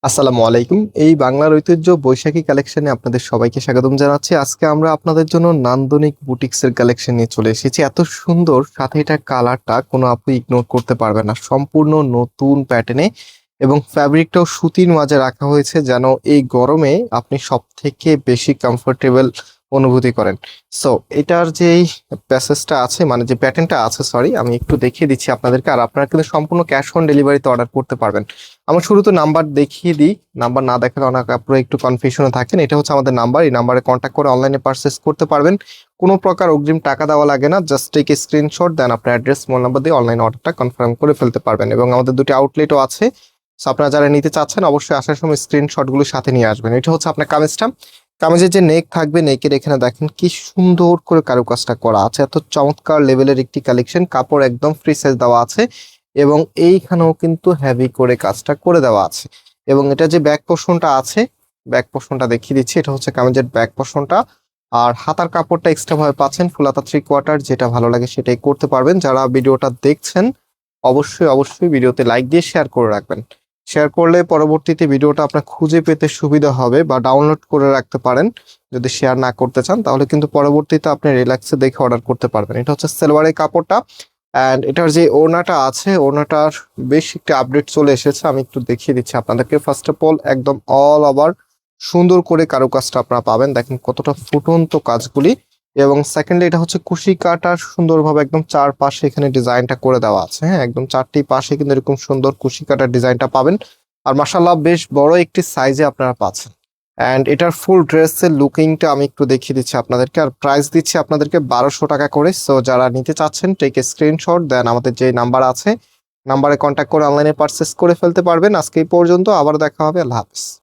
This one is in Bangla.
আসসালামু আলাইকুম। এই বাংলার ঐতিহ্য বৈশাখী কালেকশনে আপনাদের সবাইকে স্বাগতম জানাচ্ছি। আজকে আমরা আপনাদের জন্য নান্দনিক বুটিক্সের কালেকশন নিয়ে চলে এসেছি। এত সুন্দর, সাথে এটার কালারটা কোনো আপু ইগনোর করতে পারবে না। সম্পূর্ণ নতুন প্যাটার্নে এবং ফ্যাব্রিকটাও সুতির মাঝে রাখা হয়েছে, যেন এই গরমে আপনি সব থেকে বেশি কমফোর্টেবল অনুভূতি করেন। সো এটার যে প্যাসেজটা আছে, মানে যে প্যাটার্নটা আছে, সরি, আমি একটু দেখিয়ে দিচ্ছি আপনাদেরকে। আর আপনারা কিন্তু সম্পূর্ণ ক্যাশ অন ডেলিভারিতে অর্ডার করতে পারবেন। আমার শুরুতে নাম্বার দেখিয়ে দিই। নাম্বার না দেখালে অনেক আপনারা একটু কনফিউশনে থাকেন। এটা হচ্ছে আমাদের নাম্বার। এই নাম্বারে কন্ট্যাক্ট করে অনলাইনে পারচেস করতে পারবেন। কোনো প্রকার অগ্রিম টাকা দেওয়া লাগে না। জাস্ট টেক স্ক্রিনশট দেন, আপনার অ্যাড্রেস, মোবাইল নাম্বার দিয়ে অনলাইন অর্ডারটা কনফার্ম করে ফেলতে পারবেন। এবং আমাদের দুটি আউটলেটও আছে। সো আপনারা যারা নিতে চাচ্ছেন অবশ্যই আসার সময় স্ক্রিনশটগুলো সাথে নিয়ে আসবেন। এটা হচ্ছে আপনার কামিজটা। কামিজের যে নেক থাকবে, নেকের এখানে দেখেন কি সুন্দর করে কারুকাজটা করা আছে। এত চমৎকার লেভেলের একটি কালেকশন। কাপড় একদম ফ্রি সাইজ দেওয়া আছে এবং এইখানেও কিন্তু হেভি করে কাজটা করে দেওয়া আছে। এবং এটা যে ব্যাক পোর্শনটা আছে, ব্যাক পোর্শনটা দেখিয়ে দিচ্ছি। এটা হচ্ছে কামিজের ব্যাক পোর্শনটা। আর হাতার কাপড়টা এক্সট্রা ভাবে পাচ্ছেন ফুল হাতা 3/4। যেটা ভালো লাগে সেটাই করতে পারবেন। যারা ভিডিওটা দেখছেন অবশ্যই অবশ্যই ভিডিওতে লাইক দিয়ে শেয়ার করে রাখবেন। শেয়ার করলে পরবর্তীতে ভিডিওটা আপনার খুঁজে পেতে সুবিধা হবে, বা ডাউনলোড করে রাখতে পারেন। যদি শেয়ার না করতে চান তাহলে কিন্তু পরবর্তীতে আপনি রিল্যাক্সে দেখে অর্ডার করতে পারবেন। এটা হচ্ছে সালোয়ারের কাপড়টা। অ্যান্ড এটার যে ওড়নাটা আছে, ওড়নাটার বেশ একটা আপডেট চলে এসেছে। আমি একটু দেখিয়ে দিচ্ছি আপনাদেরকে। ফার্স্ট অফ অল একদম অল ওভার সুন্দর করে কারুকাজটা আপনারা পাবেন। দেখেন কতটা ফুটন্ত কাজগুলি। এবং সেকেন্ডলি এটা হচ্ছে কুশি কাটার সুন্দরভাবে একদম চারপাশে এখানে ডিজাইনটা করে দেওয়া আছে। হ্যাঁ, একদম চারটি পাশে কিন্তু এরকম সুন্দর কুশি কাটার ডিজাইনটা পাবেন। আর মাশাআল্লাহ বেশ বড় একটি সাইজে আপনারা পাচ্ছেন। অ্যান্ড এটার ফুল ড্রেসের লুকিংটা আমি একটু দেখিয়ে দিচ্ছি আপনাদেরকে। আর প্রাইস দিচ্ছি আপনাদেরকে 1200 টাকা করে। সো যারা নিতে চাচ্ছেন টেক এ স্ক্রিনশট দেন, আমাদের যে নাম্বার আছে নাম্বারে কন্ট্যাক্ট করে অনলাইনে পারচেস করে ফেলতে পারবেন। আজকে এই পর্যন্ত, আবার দেখা হবে। আল্লাহ হাফেজ।